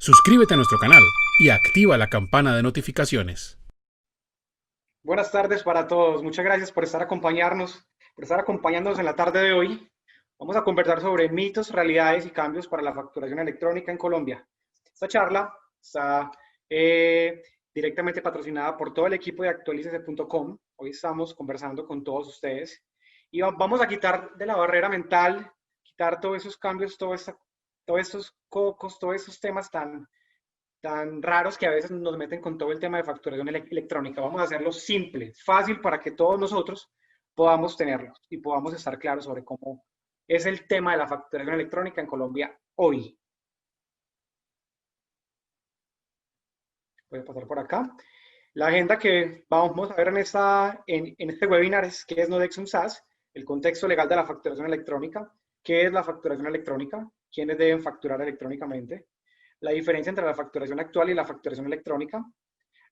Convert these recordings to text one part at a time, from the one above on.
Suscríbete a nuestro canal y activa la campana de notificaciones. Buenas tardes para todos. Muchas gracias por estar acompañándonos en la tarde de hoy. Vamos a conversar sobre mitos, realidades y cambios para la facturación electrónica en Colombia. Esta charla está directamente patrocinada por todo el equipo de actualicese.com. Hoy estamos conversando con todos ustedes y vamos a quitar de la barrera mental, quitar todos esos cambios, todos estos cocos, todos esos temas tan raros que a veces nos meten con todo el tema de facturación electrónica. Vamos a hacerlo simple, fácil para que todos nosotros podamos tenerlo y podamos estar claros sobre cómo es el tema de la facturación electrónica en Colombia hoy. Voy a pasar por acá. La agenda que vamos a ver en este webinar es qué es Nodexum SaaS, el contexto legal de la facturación electrónica, qué es la facturación electrónica, quiénes deben facturar electrónicamente, la diferencia entre la facturación actual y la facturación electrónica,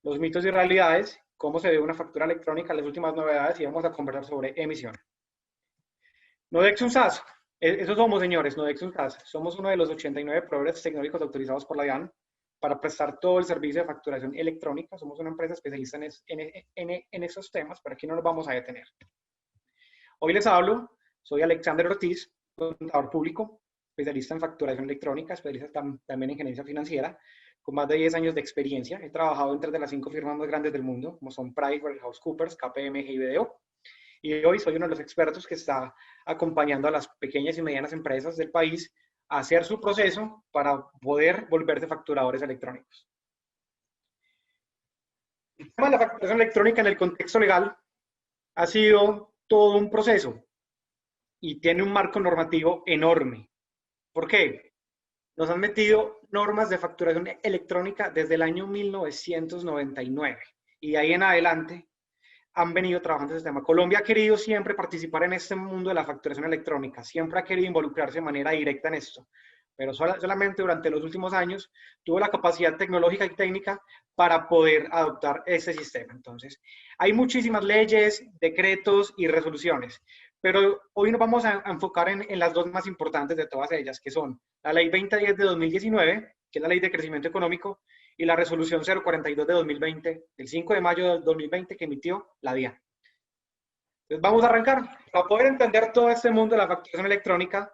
los mitos y realidades, cómo se ve una factura electrónica, las últimas novedades y vamos a conversar sobre emisión. Nodexum SaaS, eso somos señores, Nodexum SaaS. Somos uno de los 89 proveedores tecnológicos autorizados por la DIAN para prestar todo el servicio de facturación electrónica. Somos una empresa especialista en esos temas, pero aquí no nos vamos a detener. Hoy les hablo, soy Alexander Ortiz, contador público, especialista en facturación electrónica, especialista también en gerencia financiera, con más de 10 años de experiencia. He trabajado en 3 de las 5 firmas más grandes del mundo, como son PricewaterhouseCoopers, KPMG y BDO. Y hoy soy uno de los expertos que está acompañando a las pequeñas y medianas empresas del país a hacer su proceso para poder volverse facturadores electrónicos. El tema de la facturación electrónica en el contexto legal ha sido todo un proceso y tiene un marco normativo enorme. ¿Por qué? Nos han metido normas de facturación electrónica desde el año 1999 y de ahí en adelante han venido trabajando ese tema. Colombia ha querido siempre participar en este mundo de la facturación electrónica, siempre ha querido involucrarse de manera directa en esto, pero solamente durante los últimos años tuvo la capacidad tecnológica y técnica para poder adoptar este sistema. Entonces, hay muchísimas leyes, decretos y resoluciones, pero hoy nos vamos a enfocar en las dos más importantes de todas ellas, que son la Ley 2010 de 2019, que es la Ley de Crecimiento Económico, y la resolución 042 de 2020, del 5 de mayo de 2020 que emitió la DIAN. Entonces vamos a arrancar. Para poder entender todo este mundo de la facturación electrónica,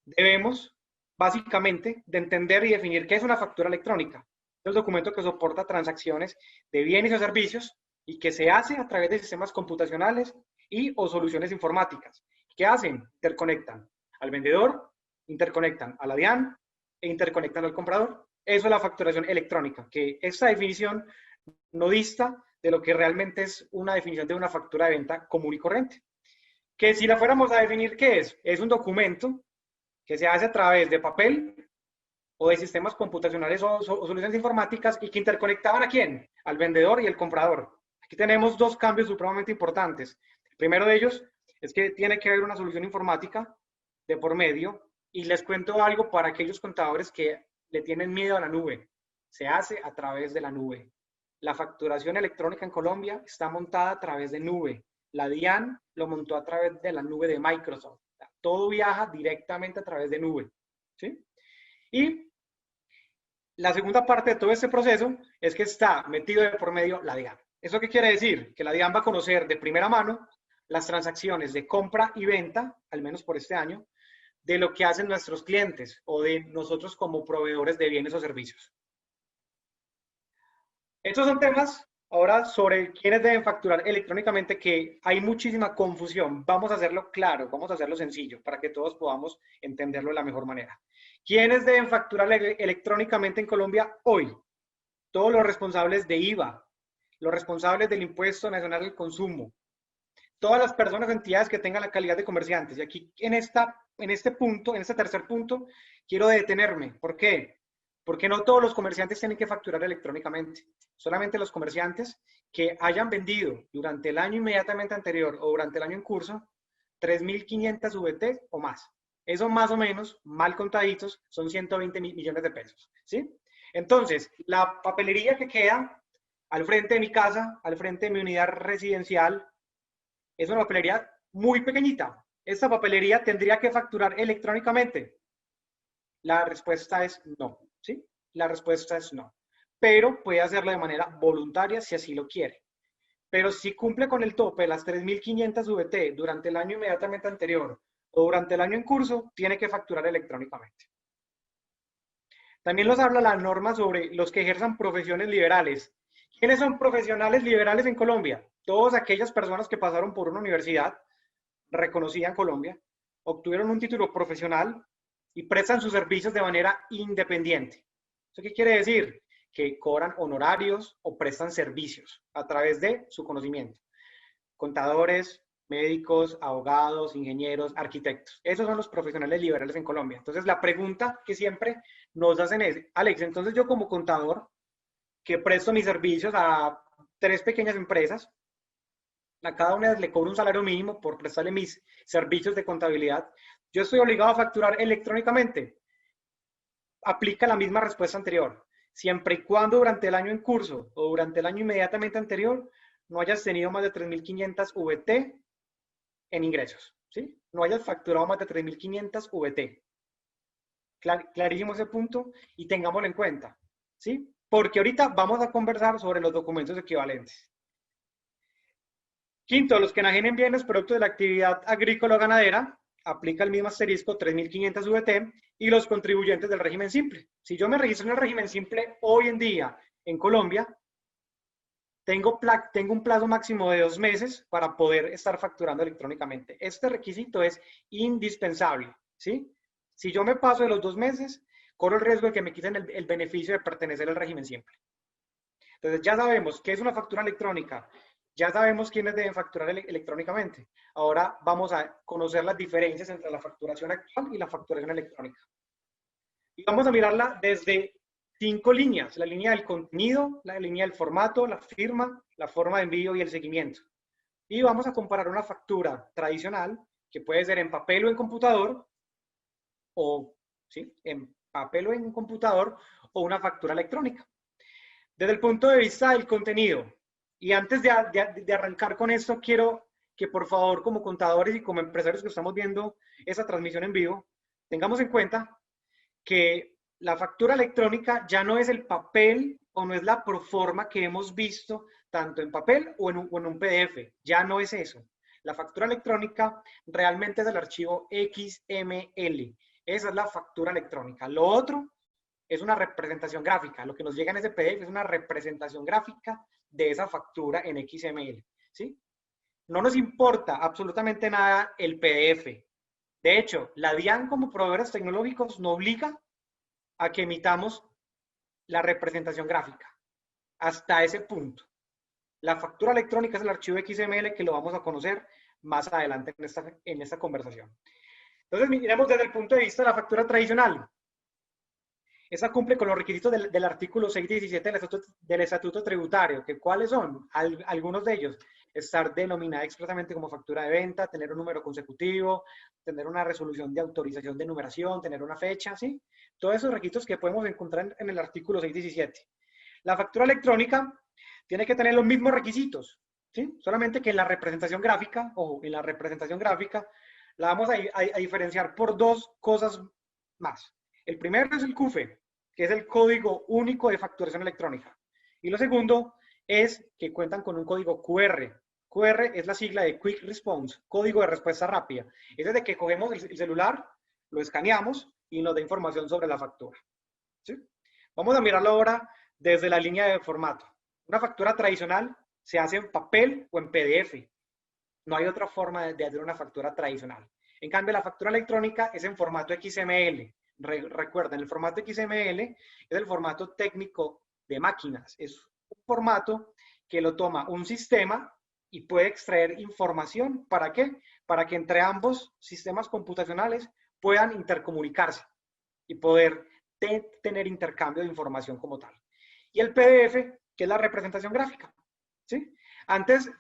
debemos básicamente de entender y definir qué es una factura electrónica. Es el documento que soporta transacciones de bienes o servicios y que se hace a través de sistemas computacionales y o soluciones informáticas. ¿Qué hacen? Interconectan al vendedor, interconectan a la DIAN e interconectan al comprador. Eso es la facturación electrónica, que esta definición no dista de lo que realmente es una definición de una factura de venta común y corriente. Que si la fuéramos a definir, ¿qué es? Es un documento que se hace a través de papel o de sistemas computacionales o soluciones informáticas y que interconectaban a quién? Al vendedor y el comprador. Aquí tenemos dos cambios supremamente importantes. El primero de ellos es que tiene que haber una solución informática de por medio y les cuento algo para aquellos contadores que le tienen miedo a la nube. Se hace a través de la nube. La facturación electrónica en Colombia está montada a través de nube. La DIAN lo montó a través de la nube de Microsoft. Todo viaja directamente a través de nube. ¿Sí? Y la segunda parte de todo este proceso es que está metido de por medio la DIAN. ¿Eso qué quiere decir? Que la DIAN va a conocer de primera mano las transacciones de compra y venta, al menos por este año, de lo que hacen nuestros clientes o de nosotros como proveedores de bienes o servicios. Estos son temas ahora sobre quiénes deben facturar electrónicamente, que hay muchísima confusión. Vamos a hacerlo claro, vamos a hacerlo sencillo para que todos podamos entenderlo de la mejor manera. ¿Quiénes deben facturar electrónicamente en Colombia hoy? Todos los responsables de IVA, los responsables del Impuesto Nacional al Consumo, todas las personas o entidades que tengan la calidad de comerciantes. Y aquí en este punto, en este tercer punto, quiero detenerme. ¿Por qué? Porque no todos los comerciantes tienen que facturar electrónicamente. Solamente los comerciantes que hayan vendido durante el año inmediatamente anterior o durante el año en curso 3.500 VT o más. Eso más o menos, mal contaditos, son 120 millones de pesos. ¿Sí? Entonces, la papelería que queda al frente de mi casa, al frente de mi unidad residencial, es una papelería muy pequeñita. ¿Esta papelería tendría que facturar electrónicamente? La respuesta es no, ¿sí? la respuesta es no. Pero puede hacerlo de manera voluntaria si así lo quiere. Pero si cumple con el tope de las 3.500 VT durante el año inmediatamente anterior o durante el año en curso, tiene que facturar electrónicamente. También nos habla la norma sobre los que ejerzan profesiones liberales. ¿Quiénes son profesionales liberales en Colombia? Todas aquellas personas que pasaron por una universidad reconocida en Colombia, obtuvieron un título profesional y prestan sus servicios de manera independiente. ¿Eso qué quiere decir? Que cobran honorarios o prestan servicios a través de su conocimiento. Contadores, médicos, abogados, ingenieros, arquitectos. Esos son los profesionales liberales en Colombia. Entonces, la pregunta que siempre nos hacen es, Alex, entonces yo como contador, que presto mis servicios a 3 pequeñas empresas, a cada una le cobro un salario mínimo por prestarle mis servicios de contabilidad, yo estoy obligado a facturar electrónicamente. Aplica la misma respuesta anterior, siempre y cuando durante el año en curso o durante el año inmediatamente anterior no hayas tenido más de 3.500 VT en ingresos, ¿sí? No hayas facturado más de 3.500 VT. Clarísimo ese punto y tengámoslo en cuenta, ¿sí? Porque ahorita vamos a conversar sobre los documentos equivalentes. Quinto, los que enajenen bienes productos de la actividad agrícola o ganadera, aplica el mismo asterisco 3.500 VT y los contribuyentes del régimen simple. Si yo me registro en el régimen simple hoy en día en Colombia, tengo un plazo máximo de 2 meses para poder estar facturando electrónicamente. Este requisito es indispensable, ¿sí? Si yo me paso de los 2 meses, corro el riesgo de que me quiten el beneficio de pertenecer al régimen simple. Entonces ya sabemos qué es una factura electrónica, ya sabemos quiénes deben facturar electrónicamente. Ahora vamos a conocer las diferencias entre la facturación actual y la facturación electrónica. Y vamos a mirarla desde 5 líneas: la línea del contenido, la línea del formato, la firma, la forma de envío y el seguimiento. Y vamos a comparar una factura tradicional, que puede ser en papel o en computador, o ¿sí? En papel o en computador, o una factura electrónica. Desde el punto de vista del contenido, y antes de arrancar con esto, quiero que por favor, como contadores y como empresarios que estamos viendo esa transmisión en vivo, tengamos en cuenta que la factura electrónica ya no es el papel o no es la proforma que hemos visto tanto en papel o en un PDF. Ya no es eso. La factura electrónica realmente es el archivo XML. Esa es la factura electrónica. Lo otro es una representación gráfica. Lo que nos llega en ese PDF es una representación gráfica de esa factura en XML, ¿sí? No nos importa absolutamente nada el PDF. De hecho, la DIAN como proveedores tecnológicos nos obliga a que emitamos la representación gráfica. Hasta ese punto. La factura electrónica es el archivo XML que lo vamos a conocer más adelante en esta conversación. Entonces, miremos desde el punto de vista de la factura tradicional. Esa cumple con los requisitos del artículo 617 del Estatuto Tributario. ¿Cuáles son? Algunos de ellos. Estar denominada expresamente como factura de venta, tener un número consecutivo, tener una resolución de autorización de numeración, tener una fecha, ¿sí? Todos esos requisitos que podemos encontrar en el artículo 617. La factura electrónica tiene que tener los mismos requisitos, ¿sí? Solamente que en la representación gráfica, ojo, en la representación gráfica, la vamos a diferenciar por 2 cosas más. El primero es el CUFE, que es el Código Único de Facturación Electrónica. Y lo segundo es que cuentan con un código QR. QR es la sigla de Quick Response, código de respuesta rápida. Es desde que cogemos el celular, lo escaneamos y nos da información sobre la factura, ¿sí? Vamos a mirarlo ahora desde la línea de formato. Una factura tradicional se hace en papel o en PDF. No hay otra forma de hacer una factura tradicional. En cambio, la factura electrónica es en formato XML. Recuerden, el formato XML es el formato técnico de máquinas. Es un formato que lo toma un sistema y puede extraer información. ¿Para qué? Para que entre ambos sistemas computacionales puedan intercomunicarse y poder tener intercambio de información como tal. Y el PDF, que es la representación gráfica, ¿sí? Antes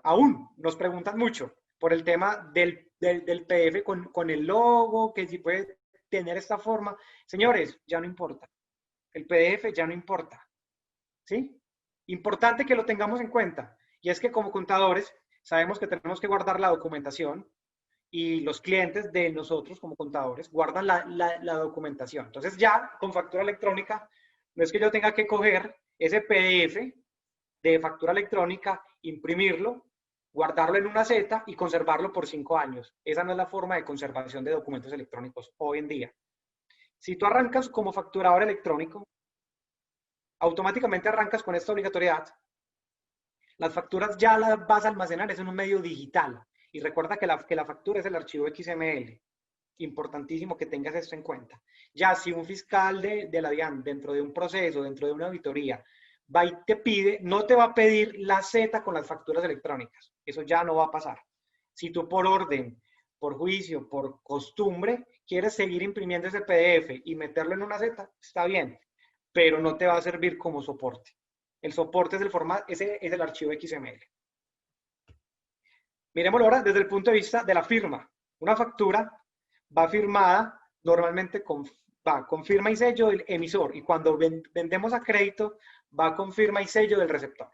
aún nos preguntan mucho por el tema del PDF con el logo, que si puede tener esta forma. Señores, ya no importa. El PDF ya no importa, ¿sí? Importante que lo tengamos en cuenta. Y es que como contadores sabemos que tenemos que guardar la documentación y los clientes de nosotros como contadores guardan la documentación. Entonces ya con factura electrónica, no es que yo tenga que coger ese PDF de factura electrónica, imprimirlo, guardarlo en una Z y conservarlo por 5 años. Esa no es la forma de conservación de documentos electrónicos hoy en día. Si tú arrancas como facturador electrónico, automáticamente arrancas con esta obligatoriedad. Las facturas ya las vas a almacenar en un medio digital. Y recuerda que la factura es el archivo XML. Importantísimo que tengas esto en cuenta. Ya si un fiscal de la DIAN, dentro de un proceso, dentro de una auditoría, va y te pide, no te va a pedir la Z con las facturas electrónicas. Eso ya no va a pasar. Si tú por orden, por juicio, por costumbre, quieres seguir imprimiendo ese PDF y meterlo en una Z, está bien, pero no te va a servir como soporte. El soporte es el formato, ese es el archivo XML. Miremoslo ahora desde el punto de vista de la firma. Una factura va firmada normalmente va con firma y sello del emisor, y cuando vendemos a crédito va con firma y sello del receptor.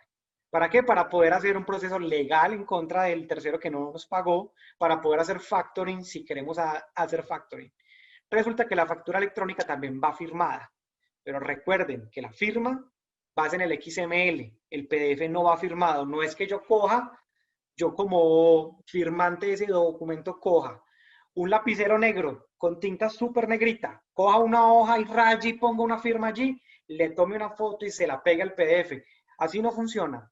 ¿Para qué? Para poder hacer un proceso legal en contra del tercero que no nos pagó, para poder hacer factoring si queremos hacer factoring. Resulta que la factura electrónica también va firmada, pero recuerden que la firma va en el XML, el PDF no va firmado. No es que yo coja, yo como firmante de ese documento coja un lapicero negro con tinta súper negrita, coja una hoja y raye y ponga una firma allí, le tome una foto y se la pegue al PDF. Así no funciona.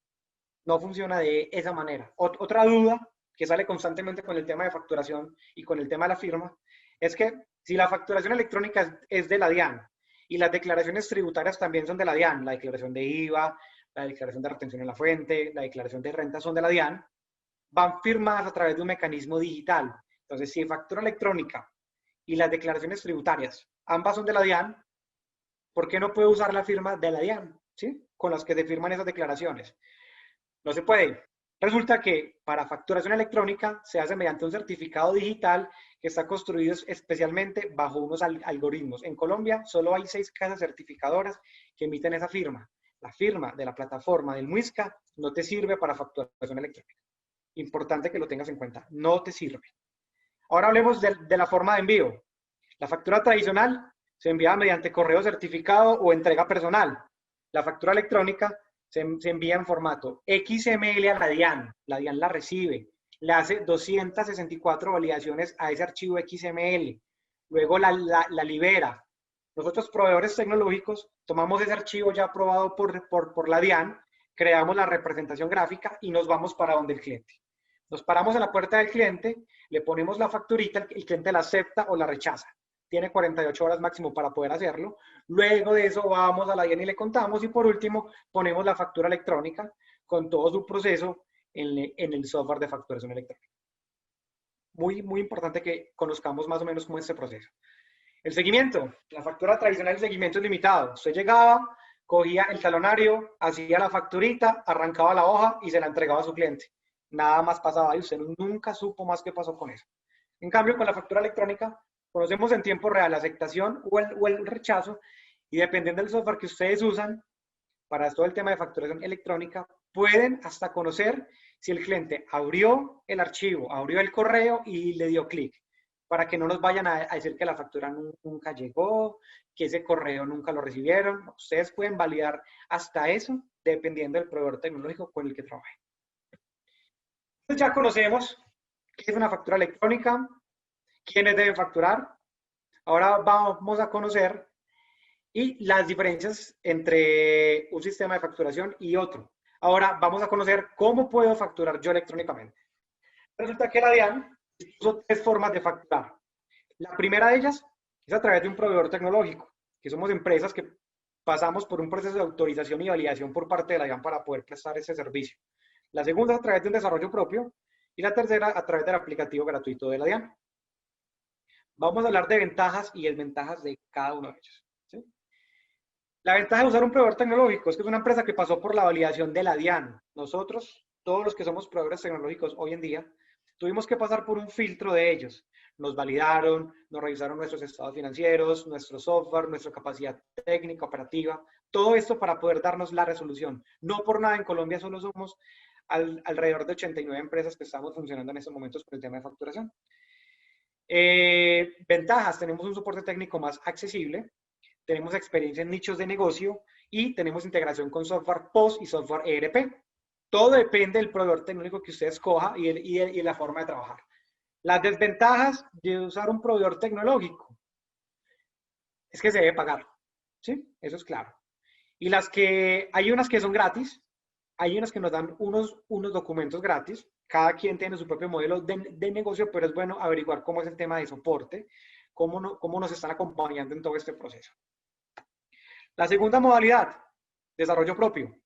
No funciona de esa manera. Otra duda que sale constantemente con el tema de facturación y con el tema de la firma es que si la facturación electrónica es de la DIAN y las declaraciones tributarias también son de la DIAN, la declaración de IVA, la declaración de retención en la fuente, la declaración de renta son de la DIAN, van firmadas a través de un mecanismo digital. Entonces, si factura electrónica y las declaraciones tributarias ambas son de la DIAN, ¿por qué no puedo usar la firma de la DIAN? ¿Sí? Con las que se firman esas declaraciones. No se puede. Resulta que para facturación electrónica se hace mediante un certificado digital que está construido especialmente bajo unos algoritmos. En Colombia solo hay 6 casas certificadoras que emiten esa firma. La firma de la plataforma del Muisca no te sirve para facturación electrónica. Importante que lo tengas en cuenta. No te sirve. Ahora hablemos de la forma de envío. La factura tradicional se envía mediante correo certificado o entrega personal. La factura electrónica se envía en formato XML a la DIAN. La DIAN la recibe, le hace 264 validaciones a ese archivo XML, luego la libera. Nosotros, proveedores tecnológicos, tomamos ese archivo ya aprobado por la DIAN, creamos la representación gráfica y nos vamos para donde el cliente. Nos paramos en la puerta del cliente, le ponemos la facturita, el cliente la acepta o la rechaza. Tiene 48 horas máximo para poder hacerlo. Luego de eso vamos a la DIAN y le contamos, y por último ponemos la factura electrónica con todo su proceso en el software de facturación electrónica. Muy importante que conozcamos más o menos cómo es este proceso. El seguimiento. La factura tradicional, el seguimiento es limitado. Usted llegaba, cogía el talonario, hacía la facturita, arrancaba la hoja y se la entregaba a su cliente. Nada más pasaba y usted nunca supo más qué pasó con eso. En cambio, con la factura electrónica, conocemos en tiempo real la aceptación o el rechazo, y dependiendo del software que ustedes usan para todo el tema de facturación electrónica, pueden hasta conocer si el cliente abrió el archivo, abrió el correo y le dio clic, para que no nos vayan a decir que la factura nunca llegó, que ese correo nunca lo recibieron. Ustedes pueden validar hasta eso dependiendo del proveedor tecnológico con el que trabajen. Entonces ya conocemos qué es una factura electrónica, quiénes deben facturar. Ahora vamos a conocer y las diferencias entre un sistema de facturación y otro. Ahora vamos a conocer cómo puedo facturar yo electrónicamente. Resulta que la DIAN puso 3 formas de facturar. La primera de ellas es a través de un proveedor tecnológico, que somos empresas que pasamos por un proceso de autorización y validación por parte de la DIAN para poder prestar ese servicio. La segunda es a través de un desarrollo propio, y la tercera a través del aplicativo gratuito de la DIAN. Vamos a hablar de ventajas y desventajas de cada uno de ellos. ¿Sí? La ventaja de usar un proveedor tecnológico es que es una empresa que pasó por la validación de la DIAN. Nosotros, todos los que somos proveedores tecnológicos hoy en día, tuvimos que pasar por un filtro de ellos. Nos validaron, nos revisaron nuestros estados financieros, nuestro software, nuestra capacidad técnica, operativa, todo esto para poder darnos la resolución. No por nada en Colombia solo somos alrededor de 89 empresas que estamos funcionando en estos momentos con el tema de facturación. Ventajas, tenemos un soporte técnico más accesible, tenemos experiencia en nichos de negocio y tenemos integración con software POS y software ERP. Todo depende del proveedor tecnológico que usted escoja y la forma de trabajar. Las desventajas de usar un proveedor tecnológico es que se debe pagar, ¿sí? Eso es claro. Y hay unas que son gratis, hay unas que nos dan unos documentos gratis, cada quien tiene su propio modelo de negocio, pero es bueno averiguar cómo es el tema de soporte, cómo nos están acompañando en todo este proceso. La segunda modalidad, desarrollo propio.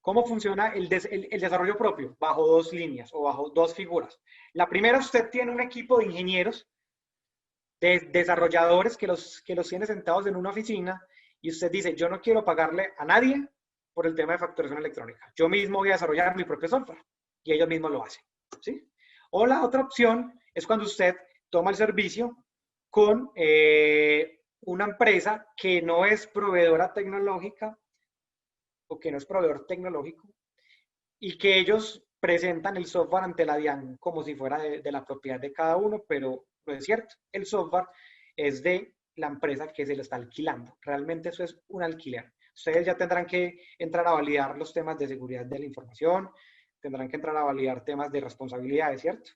¿Cómo funciona el desarrollo propio? Bajo dos líneas o bajo dos figuras. La primera, usted tiene un equipo de ingenieros, de desarrolladores que los tiene sentados en una oficina y usted dice, yo no quiero pagarle a nadie por el tema de facturación electrónica. Yo mismo voy a desarrollar mi propio software y ellos mismos lo hacen, ¿sí? O la otra opción es cuando usted toma el servicio con una empresa que no es proveedora tecnológica o que no es proveedor tecnológico y que ellos presentan el software ante la DIAN como si fuera de la propiedad de cada uno, pero no es cierto. El software es de la empresa que se lo está alquilando. Realmente eso es un alquiler. Ustedes ya tendrán que entrar a validar los temas de seguridad de la información, tendrán que entrar a validar temas de responsabilidades, ¿cierto?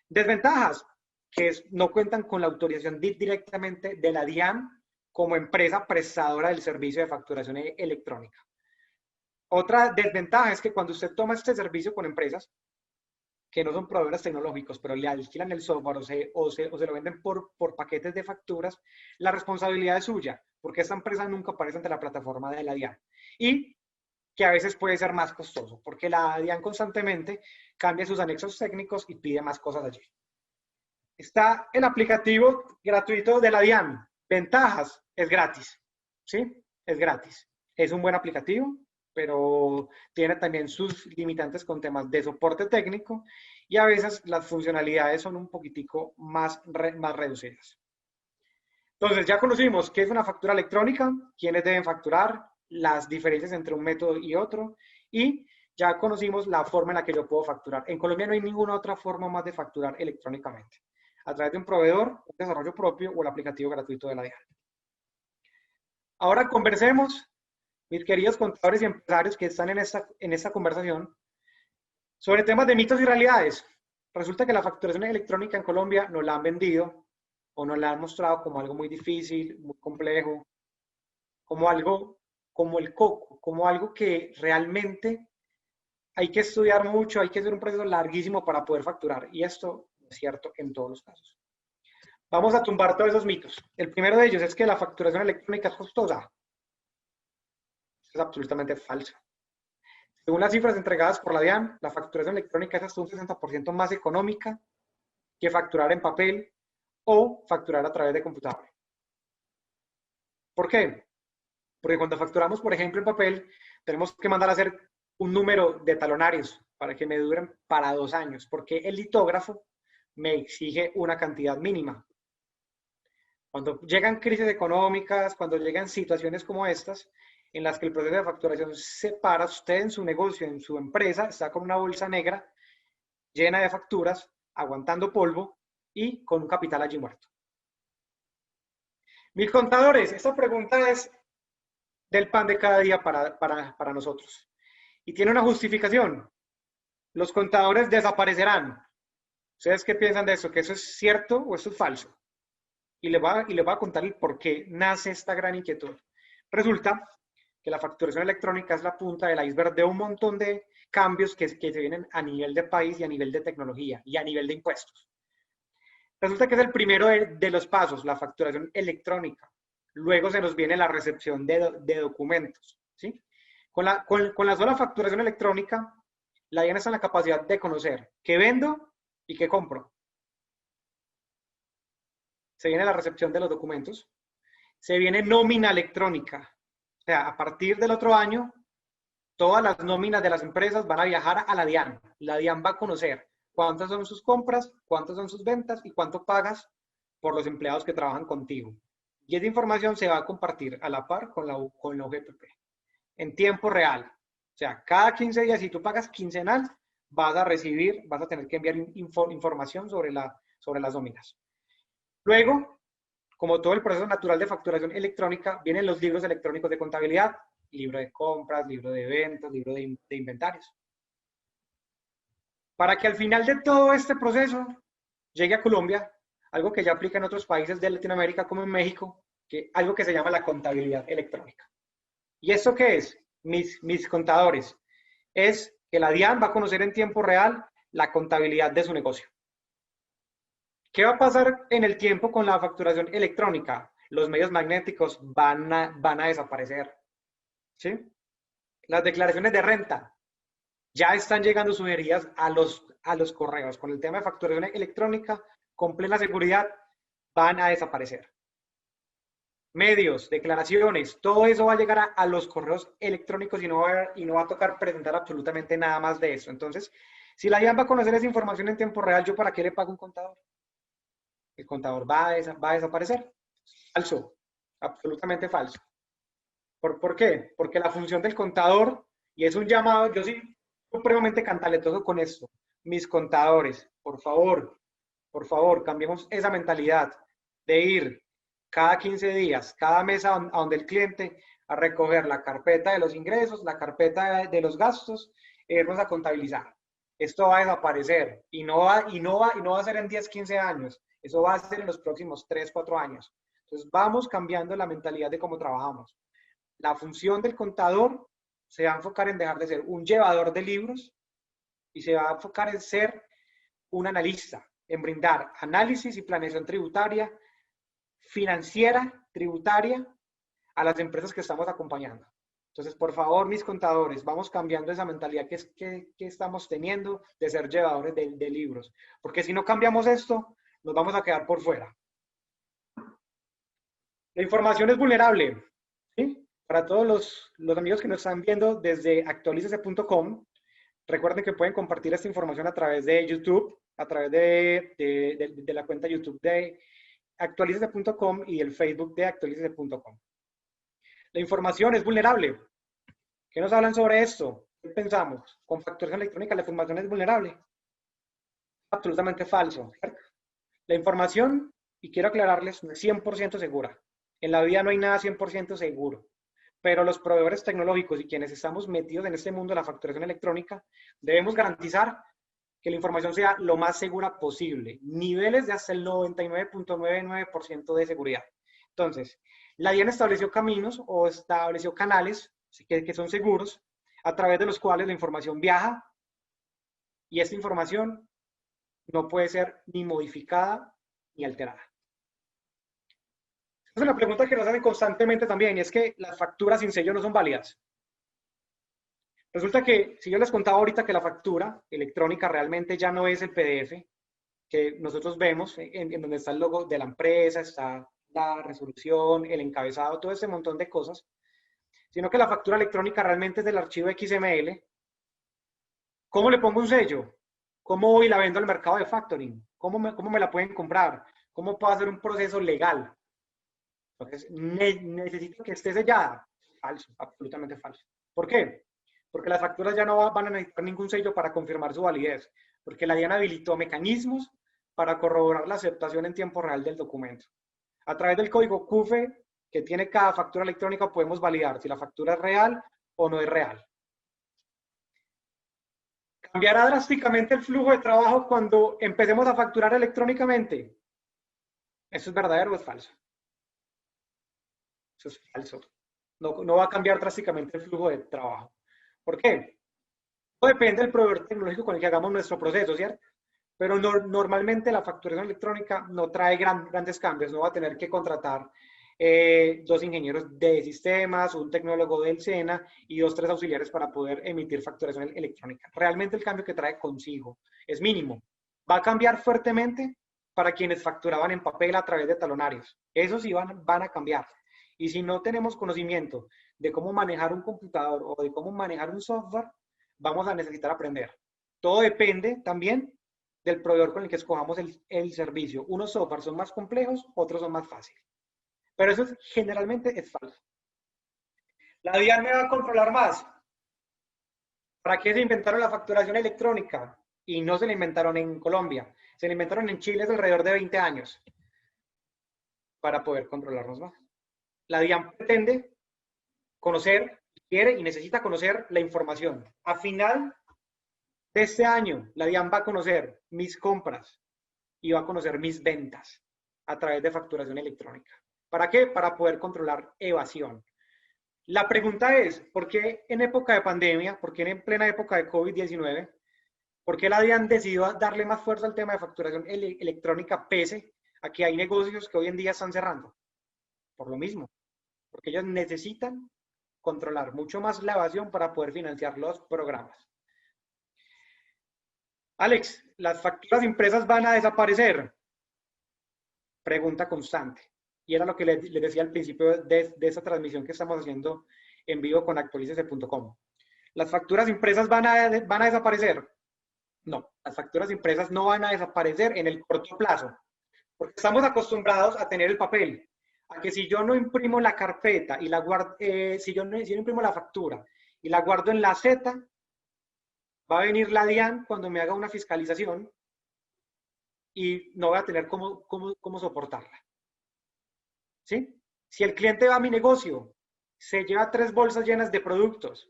Desventajas, que no cuentan con la autorización directamente de la DIAN como empresa prestadora del servicio de facturación electrónica. Otra desventaja es que cuando usted toma este servicio con empresas que no son proveedores tecnológicos, pero le alquilan el software o se lo venden por paquetes de facturas, la responsabilidad es suya, porque esta empresa nunca aparece ante la plataforma de la DIAN. Y que a veces puede ser más costoso, porque la DIAN constantemente cambia sus anexos técnicos y pide más cosas allí. Está el aplicativo gratuito de la DIAN. Ventajas, es gratis, ¿sí? Es gratis. Es un buen aplicativo, pero tiene también sus limitantes con temas de soporte técnico y a veces las funcionalidades son un poquitico más reducidas. Entonces, ya conocimos qué es una factura electrónica, quiénes deben facturar, las diferencias entre un método y otro, y ya conocimos la forma en la que yo puedo facturar. En Colombia no hay ninguna otra forma más de facturar electrónicamente, a través de un proveedor, un desarrollo propio o el aplicativo gratuito de la DIAN. Ahora conversemos, mis queridos contadores y empresarios que están en esta conversación, sobre temas de mitos y realidades. Resulta que la facturación electrónica en Colombia nos la han vendido o nos la han mostrado como algo muy difícil, muy complejo, como algo como el coco, como algo que realmente hay que estudiar mucho, hay que hacer un proceso larguísimo para poder facturar. Y esto es cierto en todos los casos. Vamos a tumbar todos esos mitos. El primero de ellos es que la facturación electrónica es costosa. Es absolutamente falso. Según las cifras entregadas por la DIAN, la facturación electrónica es hasta un 60% más económica que facturar en papel o facturar a través de computador. ¿Por qué? Porque cuando facturamos, por ejemplo, en papel, tenemos que mandar a hacer un número de talonarios para que me duren para 2 años, porque el litógrafo me exige una cantidad mínima. Cuando llegan crisis económicas, cuando llegan situaciones como estas, en las que el proceso de facturación se para, usted en su negocio, en su empresa, está con una bolsa negra llena de facturas, aguantando polvo y con un capital allí muerto. Mis contadores, esta pregunta es del pan de cada día para nosotros. Y tiene una justificación. Los contadores desaparecerán. ¿Ustedes qué piensan de eso? ¿Que eso es cierto o eso es falso? Y les voy a contar el por qué nace esta gran inquietud. Resulta que la facturación electrónica es la punta del iceberg de un montón de cambios que se vienen a nivel de país y a nivel de tecnología y a nivel de impuestos. Resulta que es el primero de los pasos, la facturación electrónica. Luego se nos viene la recepción de documentos, ¿sí? Con la sola facturación electrónica, la DIAN está en la capacidad de conocer qué vendo y qué compro. Se viene la recepción de los documentos. Se viene nómina electrónica. O sea, a partir del otro año, todas las nóminas de las empresas van a viajar a la DIAN. La DIAN va a conocer cuántas son sus compras, cuántas son sus ventas y cuánto pagas por los empleados que trabajan contigo. Y esa información se va a compartir a la par con la OGPP en tiempo real. O sea, cada 15 días, si tú pagas quincenal, vas a tener que enviar información sobre las nóminas. Luego, como todo el proceso natural de facturación electrónica, vienen los libros electrónicos de contabilidad, libro de compras, libro de ventas, libro de inventarios. Para que al final de todo este proceso llegue a Colombia, algo que ya aplica en otros países de Latinoamérica como en México, algo que se llama la contabilidad electrónica. ¿Y esto qué es? Mis contadores. Es que la DIAN va a conocer en tiempo real la contabilidad de su negocio. ¿Qué va a pasar en el tiempo con la facturación electrónica? Los medios magnéticos van a desaparecer. ¿Sí? Las declaraciones de renta ya están llegando sugeridas a los correos. Con el tema de facturación electrónica, con plena seguridad, van a desaparecer. Medios, declaraciones, todo eso va a llegar a los correos electrónicos y no va a tocar presentar absolutamente nada más de eso. Entonces, si la DIAN va a conocer esa información en tiempo real, ¿yo para qué le pago un contador? El contador va a desaparecer. Falso, absolutamente falso. ¿Por qué? Porque la función del contador, y es un llamado, yo sí supremamente cantaletoso con esto, mis contadores, por favor, cambiemos esa mentalidad de ir cada 15 días, cada mes a donde el cliente, a recoger la carpeta de los ingresos, la carpeta de los gastos, e irnos a contabilizar. Esto va a desaparecer y no va a ser en 10, 15 años, eso va a ser en los próximos 3, 4 años. Entonces vamos cambiando la mentalidad de cómo trabajamos. La función del contador se va a enfocar en dejar de ser un llevador de libros y se va a enfocar en ser un analista, en brindar análisis y planeación tributaria, financiera, tributaria, a las empresas que estamos acompañando. Entonces, por favor, mis contadores, vamos cambiando esa mentalidad que estamos teniendo de ser llevadores de libros. Porque si no cambiamos esto, nos vamos a quedar por fuera. La información es vulnerable, ¿sí? Para todos los amigos que nos están viendo desde actualizese.com, recuerden que pueden compartir esta información a través de YouTube, a través de la cuenta YouTube de actualizese.com y el Facebook de actualizese.com. La información es vulnerable. ¿Qué nos hablan sobre esto? ¿Qué pensamos? ¿Con facturación electrónica la información es vulnerable? Absolutamente falso, ¿cierto? La información, y quiero aclararles, no es 100% segura. En la vida no hay nada 100% seguro. Pero los proveedores tecnológicos y quienes estamos metidos en este mundo de la facturación electrónica, debemos garantizar que la información sea lo más segura posible. Niveles de hasta el 99.99% de seguridad. Entonces, la DIAN estableció caminos o estableció canales que son seguros a través de los cuales la información viaja y esta información no puede ser ni modificada ni alterada. Esa es una pregunta que nos hacen constantemente también, y es que las facturas sin sello no son válidas. Resulta que, si yo les contaba ahorita que la factura electrónica realmente ya no es el PDF que nosotros vemos, en donde está el logo de la empresa, está la resolución, el encabezado, todo ese montón de cosas, sino que la factura electrónica realmente es del archivo XML. ¿Cómo le pongo un sello? ¿Cómo voy y la vendo al mercado de factoring? ¿Cómo me la pueden comprar? ¿Cómo puedo hacer un proceso legal? Entonces, necesito que esté sellada. Falso, absolutamente falso. ¿Por qué? Porque las facturas ya no van a necesitar ningún sello para confirmar su validez, porque la DIAN habilitó mecanismos para corroborar la aceptación en tiempo real del documento. A través del código CUFE que tiene cada factura electrónica podemos validar si la factura es real o no es real. ¿Cambiará drásticamente el flujo de trabajo cuando empecemos a facturar electrónicamente? ¿Eso es verdadero o es falso? Eso es falso. No va a cambiar drásticamente el flujo de trabajo. ¿Por qué? Todo depende del proveedor tecnológico con el que hagamos nuestro proceso, ¿cierto? Pero normalmente la facturación electrónica no trae grandes cambios. No va a tener que contratar 2 ingenieros de sistemas, un tecnólogo del SENA y 2, 3 auxiliares para poder emitir facturación electrónica. Realmente el cambio que trae consigo es mínimo. Va a cambiar fuertemente para quienes facturaban en papel a través de talonarios. Eso sí van a cambiar. Y si no tenemos conocimiento de cómo manejar un computador o de cómo manejar un software, vamos a necesitar aprender. Todo depende también del proveedor con el que escojamos el servicio. Unos softwares son más complejos, otros son más fáciles. Pero eso generalmente es falso. ¿La DIAN me va a controlar más? ¿Para qué se inventaron la facturación electrónica? Y no se la inventaron en Colombia. Se la inventaron en Chile hace alrededor de 20 años. para poder controlarnos más. La DIAN pretende conocer, quiere y necesita conocer la información. A final de este año, la DIAN va a conocer mis compras y va a conocer mis ventas a través de facturación electrónica. ¿Para qué? Para poder controlar evasión. La pregunta es, ¿por qué en época de pandemia, por qué en plena época de COVID-19, por qué la DIAN decidió darle más fuerza al tema de facturación electrónica pese a que hay negocios que hoy en día están cerrando? Por lo mismo, porque ellos necesitan controlar mucho más la evasión para poder financiar los programas. Alex, ¿las facturas impresas van a desaparecer? Pregunta constante. Y era lo que les decía al principio de esta transmisión que estamos haciendo en vivo con actualicese.com. ¿Las facturas impresas van a desaparecer? No, las facturas impresas no van a desaparecer en el corto plazo, porque estamos acostumbrados a tener el papel, a que si yo no imprimo la carpeta y la guardo, si yo no imprimo la factura y la guardo en la Z, va a venir la DIAN cuando me haga una fiscalización y no voy a tener cómo soportarla. ¿Sí? Si el cliente va a mi negocio, se lleva 3 bolsas llenas de productos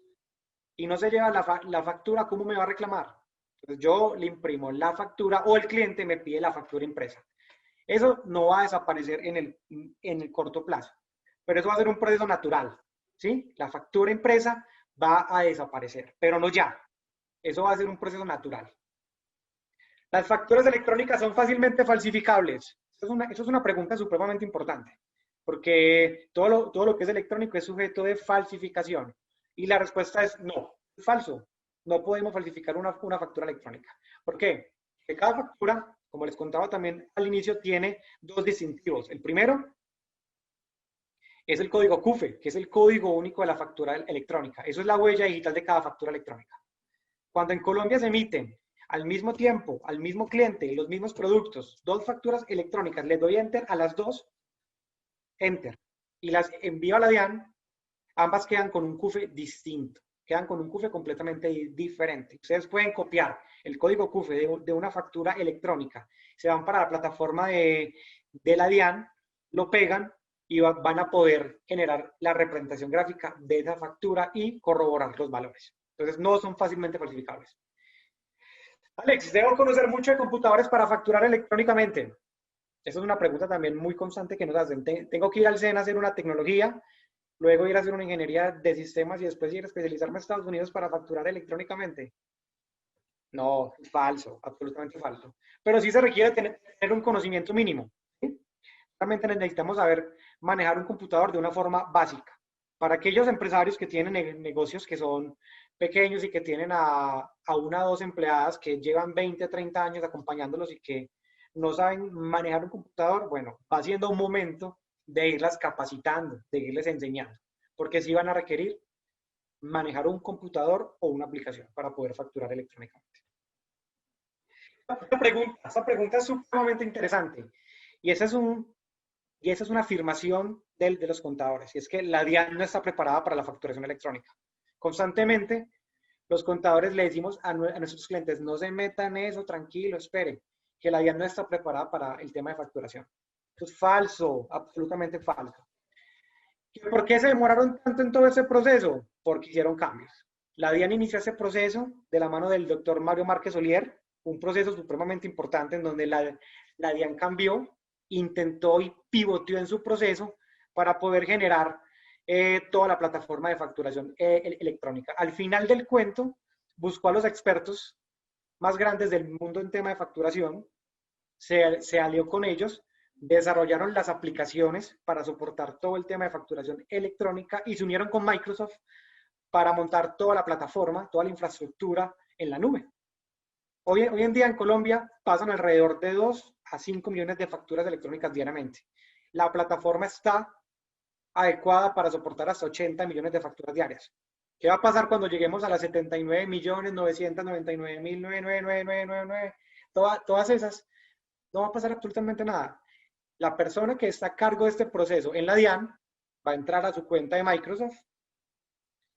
y no se lleva la factura, ¿cómo me va a reclamar? Entonces yo le imprimo la factura o el cliente me pide la factura impresa. Eso no va a desaparecer en el corto plazo, pero eso va a ser un proceso natural, ¿sí? La factura impresa va a desaparecer, pero no ya. Eso va a ser un proceso natural. Las facturas electrónicas son fácilmente falsificables. Eso es una pregunta supremamente importante, porque todo lo que es electrónico es sujeto de falsificación. Y la respuesta es no, es falso. No podemos falsificar una factura electrónica. ¿Por qué? Porque cada factura, como les contaba también al inicio, tiene 2 distintivos. El primero es el código CUFE, que es el código único de la factura electrónica. Eso es la huella digital de cada factura electrónica. Cuando en Colombia se emiten al mismo tiempo, al mismo cliente y los mismos productos, 2 facturas electrónicas, le doy enter a las 2, enter, y las envío a la DIAN, ambas quedan con un CUFE distinto, quedan con un CUFE completamente diferente. Ustedes pueden copiar el código CUFE de una factura electrónica, se van para la plataforma de la DIAN, lo pegan y van a poder generar la representación gráfica de esa factura y corroborar los valores. Entonces no son fácilmente falsificables. Alex, ¿debo conocer mucho de computadores para facturar electrónicamente? Esa es una pregunta también muy constante que nos hacen. Tengo que ir al SENA a hacer una tecnología, luego ir a hacer una ingeniería de sistemas y después ir a especializarme a Estados Unidos para facturar electrónicamente. No, falso, absolutamente falso. Pero sí se requiere tener un conocimiento mínimo. ¿Sí? Realmente necesitamos saber manejar un computador de una forma básica. Para aquellos empresarios que tienen negocios que son pequeños y que tienen a 1 o 2 empleadas que llevan 20, 30 años acompañándolos y que no saben manejar un computador, bueno, va siendo un momento de irlas capacitando, de irles enseñando, porque sí van a requerir manejar un computador o una aplicación para poder facturar electrónicamente. Esta pregunta es sumamente interesante y esa es una afirmación de los contadores, y es que la DIAN no está preparada para la facturación electrónica. Constantemente, los contadores le decimos a nuestros clientes, no se metan en eso, tranquilo, espere, que la DIAN no está preparada para el tema de facturación. Eso es falso, absolutamente falso. ¿Por qué se demoraron tanto en todo ese proceso? Porque hicieron cambios. La DIAN inició ese proceso de la mano del doctor Mario Márquez Olier, un proceso supremamente importante en donde la DIAN cambió, intentó y pivoteó en su proceso para poder generar toda la plataforma de facturación electrónica. Al final del cuento, buscó a los expertos más grandes del mundo en tema de facturación, se alió con ellos, desarrollaron las aplicaciones para soportar todo el tema de facturación electrónica y se unieron con Microsoft para montar toda la plataforma, toda la infraestructura en la nube. Hoy en día en Colombia pasan alrededor de 2 a 5 millones de facturas electrónicas diariamente. La plataforma está adecuada para soportar hasta 80 millones de facturas diarias. ¿Qué va a pasar cuando lleguemos a las 79.999.999.999? Todas esas, no va a pasar absolutamente nada. La persona que está a cargo de este proceso en la DIAN va a entrar a su cuenta de Microsoft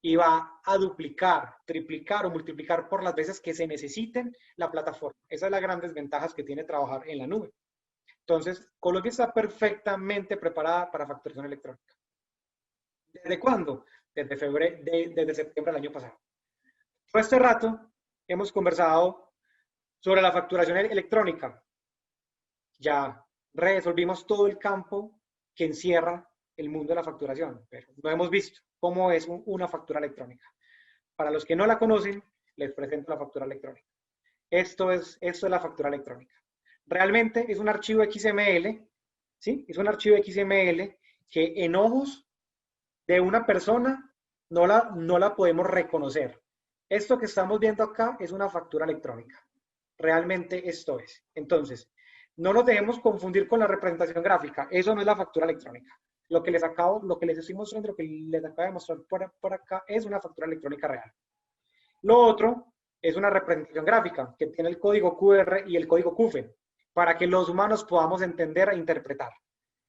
y va a duplicar, triplicar o multiplicar por las veces que se necesiten la plataforma. Esa es la gran desventaja que tiene trabajar en la nube. Entonces, Colombia está perfectamente preparada para facturación electrónica. ¿Desde cuándo? Desde desde septiembre del año pasado. Todo este rato hemos conversado sobre la facturación electrónica. Ya resolvimos todo el campo que encierra el mundo de la facturación, pero no hemos visto cómo es una factura electrónica. Para los que no la conocen, les presento la factura electrónica. Esto es la factura electrónica. Realmente es un archivo XML, ¿sí? Es un archivo XML que en ojos de una persona no la podemos reconocer. Esto que estamos viendo acá es una factura electrónica. Realmente esto es. Entonces, no nos dejemos confundir con la representación gráfica. Eso no es la factura electrónica. Lo que les estoy mostrando, lo que les acabo de mostrar por acá es una factura electrónica real. Lo otro es una representación gráfica que tiene el código QR y el código CUFE para que los humanos podamos entender e interpretar.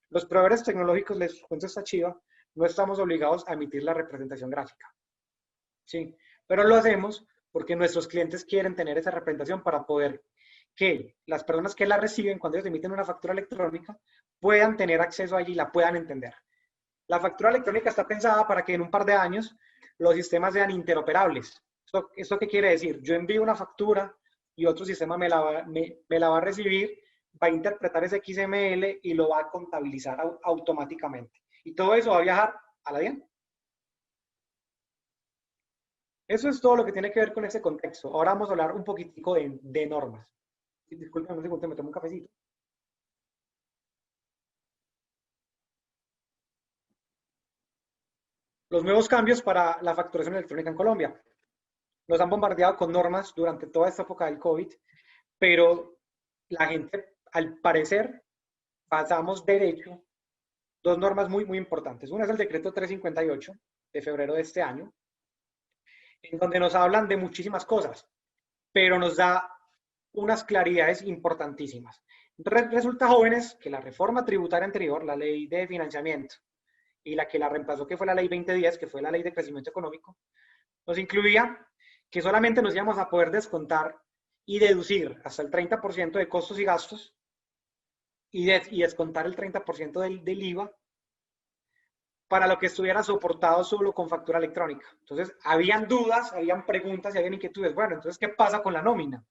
Los proveedores tecnológicos, les cuento esta chiva, no estamos obligados a emitir la representación gráfica. ¿Sí? Pero lo hacemos porque nuestros clientes quieren tener esa representación para poder que las personas que la reciben cuando ellos emiten una factura electrónica puedan tener acceso allí y la puedan entender. La factura electrónica está pensada para que en un par de años los sistemas sean interoperables. ¿Esto qué quiere decir? Yo envío una factura y otro sistema me la va a recibir, va a interpretar ese XML y lo va a contabilizar automáticamente. Y todo eso va a viajar a la DIAN. Eso es todo lo que tiene que ver con ese contexto. Ahora vamos a hablar un poquitico de normas. Disculpen un segundo, me tomo un cafecito. Los nuevos cambios para la facturación electrónica en Colombia. Nos han bombardeado con normas durante toda esta época del COVID, pero la gente, al parecer, pasamos derecho dos normas muy importantes. Una es el decreto 358 de febrero de este año, en donde nos hablan de muchísimas cosas, pero nos da unas claridades importantísimas. Resulta, jóvenes, que la reforma tributaria anterior, la ley de financiamiento, y la que la reemplazó, que fue la ley 2010, que fue la ley de crecimiento económico, nos incluía que solamente nos íbamos a poder descontar y deducir hasta el 30% de costos y gastos y descontar el 30% del IVA para lo que estuviera soportado solo con factura electrónica. Entonces, habían dudas, habían preguntas y habían inquietudes. Bueno, entonces, ¿qué pasa con la nómina?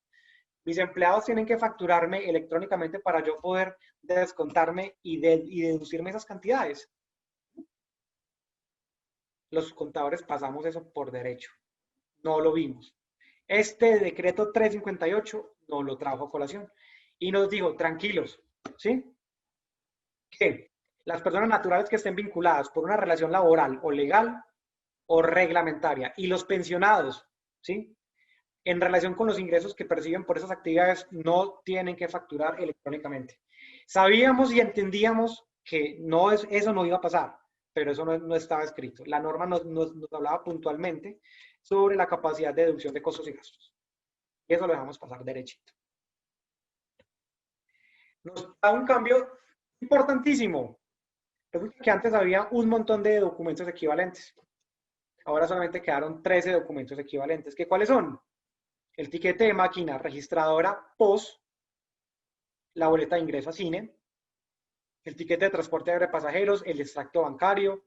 Mis empleados tienen que facturarme electrónicamente para yo poder descontarme y deducirme esas cantidades. Los contadores pasamos eso por derecho. No lo vimos. Este decreto 358 no lo trajo a colación y nos dijo, tranquilos, ¿sí? Que las personas naturales que estén vinculadas por una relación laboral o legal o reglamentaria y los pensionados, ¿sí? En relación con los ingresos que perciben por esas actividades, no tienen que facturar electrónicamente. Sabíamos y entendíamos que eso no iba a pasar, pero eso no estaba escrito. La norma nos hablaba puntualmente sobre la capacidad de deducción de costos y gastos. Y eso lo dejamos pasar derechito. Nos da un cambio importantísimo. Resulta que antes había un montón de documentos equivalentes. Ahora solamente quedaron 13 documentos equivalentes. ¿Cuáles son? El tiquete de máquina registradora POS, la boleta de ingreso a cine, el tiquete de transporte aéreo de pasajeros, el extracto bancario,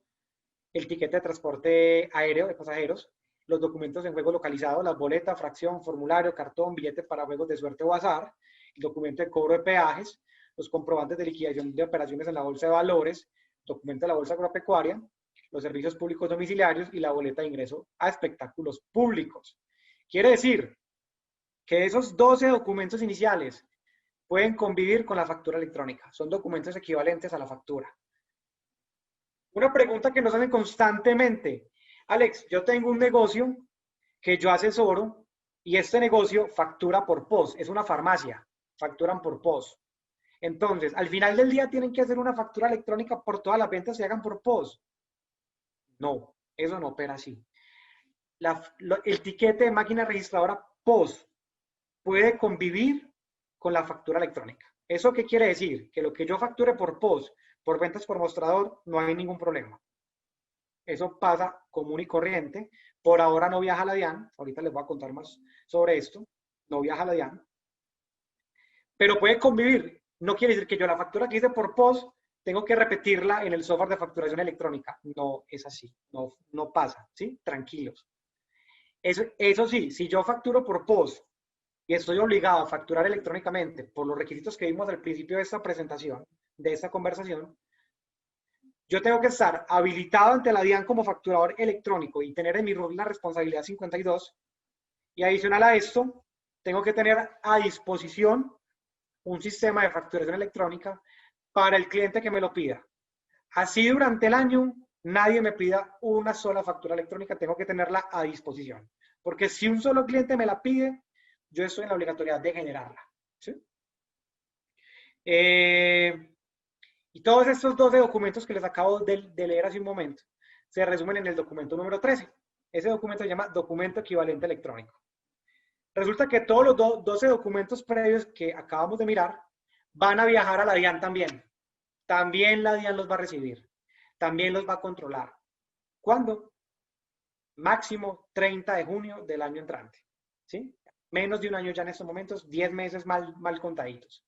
el tiquete de transporte aéreo de pasajeros, los documentos en juego localizado, las boletas, fracción, formulario, cartón, billete para juegos de suerte o azar, el documento de cobro de peajes, los comprobantes de liquidación de operaciones en la bolsa de valores, documento de la bolsa agropecuaria, los servicios públicos domiciliarios y la boleta de ingreso a espectáculos públicos. Quiere decir que esos 12 documentos iniciales pueden convivir con la factura electrónica. Son documentos equivalentes a la factura. Una pregunta que nos hacen constantemente. Alex, yo tengo un negocio que yo asesoro y este negocio factura por POS. Es una farmacia, facturan por POS. Entonces, al final del día tienen que hacer una factura electrónica por todas las ventas que hagan por POS. No, eso no opera así. El tiquete de máquina registradora POS puede convivir con la factura electrónica. ¿Eso qué quiere decir? Que lo que yo facture por POS, por ventas por mostrador, no hay ningún problema. Eso pasa común y corriente. Por ahora no viaja a la DIAN. Ahorita les voy a contar más sobre esto. No viaja a la DIAN. Pero puede convivir. no quiere decir que yo la factura que hice por POS tengo que repetirla en el software de facturación electrónica. No es así, no pasa, ¿sí? Tranquilos. Eso sí, si yo facturo por POS y estoy obligado a facturar electrónicamente por los requisitos que vimos al principio de esta presentación, de esta conversación, yo tengo que estar habilitado ante la DIAN como facturador electrónico y tener en mi rol la responsabilidad 52. Y adicional a esto, tengo que tener a disposición un sistema de facturación electrónica para el cliente que me lo pida. Así durante el año, nadie me pida una sola factura electrónica, tengo que tenerla a disposición. Porque si un solo cliente me la pide, yo estoy en la obligatoriedad de generarla. ¿Sí? Y todos estos 12 documentos que les acabo de leer hace un momento se resumen en el documento número 13. Ese documento se llama documento equivalente electrónico. Resulta que todos los 12 documentos previos que acabamos de mirar van a viajar a la DIAN también. También la DIAN los va a recibir. También los va a controlar. ¿Cuándo? Máximo 30 de junio del año entrante. ¿Sí? Menos de un año ya en estos momentos, 10 meses mal contaditos.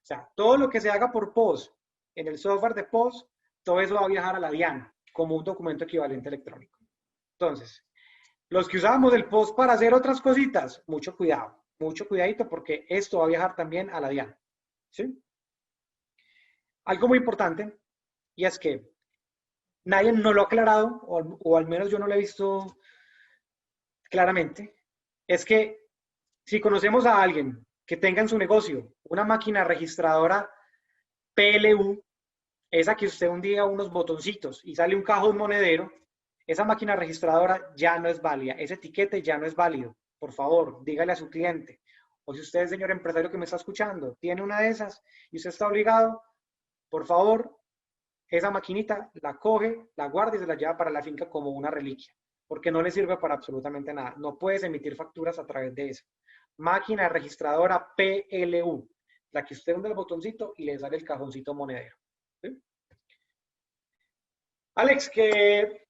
O sea, todo lo que se haga por POS en el software de POS, todo eso va a viajar a la DIAN como un documento equivalente electrónico. Entonces, los que usábamos el POS para hacer otras cositas, mucho cuidado, mucho cuidadito porque esto va a viajar también a la DIAN. ¿Sí? Algo muy importante, y es que nadie nos lo ha aclarado, o al menos yo no lo he visto claramente, es que si conocemos a alguien que tenga en su negocio una máquina registradora PLU, esa que usted hundía unos botoncitos y sale un cajón monedero, esa máquina registradora ya no es válida, ese etiquete ya no es válido. Por favor, dígale a su cliente. O si usted, señor empresario que me está escuchando, tiene una de esas y usted está obligado, por favor, esa maquinita la coge, la guarda y se la lleva para la finca como una reliquia, porque no le sirve para absolutamente nada. No puedes emitir facturas a través de eso. Máquina registradora PLU, la que usted hunde el botoncito y le sale el cajoncito monedero. ¿Sí? Alex, que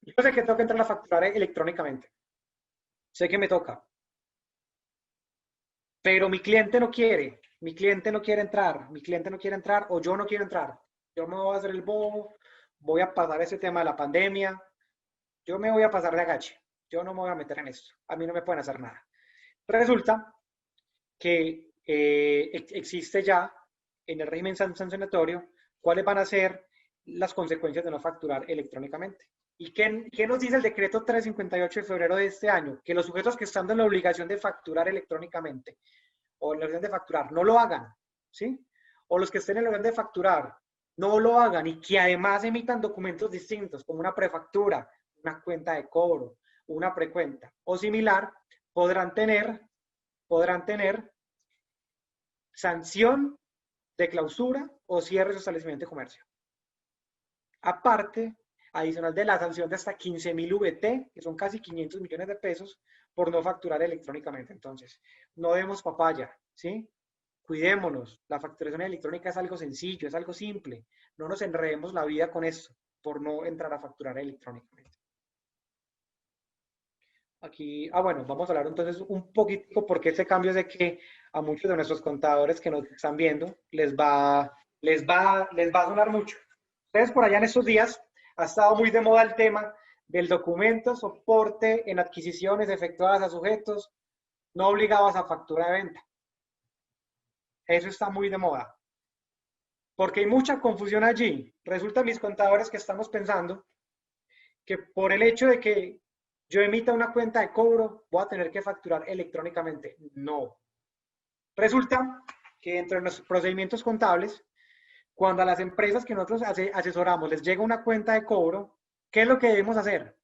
yo sé que tengo que entrar a facturar electrónicamente. Sé que me toca. Pero mi cliente no quiere. Mi cliente no quiere entrar. Mi cliente no quiere entrar o yo no quiero entrar. Yo me voy a hacer el bobo. Voy a pasar ese tema de la pandemia. Yo me voy a pasar de agache. Yo no me voy a meter en esto. A mí no me pueden hacer nada. Resulta que existe ya en el régimen sancionatorio cuáles van a ser las consecuencias de no facturar electrónicamente. ¿Y qué nos dice el decreto 358 de febrero de este año? Que los sujetos que están en la obligación de facturar electrónicamente o en la obligación de facturar no lo hagan, ¿sí? O los que estén en la obligación de facturar no lo hagan y que además emitan documentos distintos como una prefactura, una cuenta de cobro, una precuenta o similar, podrán tener sanción de clausura o cierre de su establecimiento de comercio. Aparte, adicional de la sanción de hasta 15.000 VT, que son casi 500 millones de pesos, por no facturar electrónicamente. Entonces, no demos papaya, ¿sí? Cuidémonos. La facturación electrónica es algo sencillo, es algo simple. No nos enredemos la vida con esto por no entrar a facturar electrónicamente. Aquí, bueno, vamos a hablar entonces un poquito porque este cambio es de que a muchos de nuestros contadores que nos están viendo les va a sonar mucho. Ustedes por allá en estos días ha estado muy de moda el tema del documento soporte en adquisiciones efectuadas a sujetos no obligados a factura de venta. Eso está muy de moda. Porque hay mucha confusión allí. Resulta, mis contadores, que estamos pensando que por el hecho de que yo emita una cuenta de cobro, voy a tener que facturar electrónicamente. No. Resulta que dentro de nuestros procedimientos contables, cuando a las empresas que nosotros asesoramos les llega una cuenta de cobro, ¿qué es lo que debemos hacer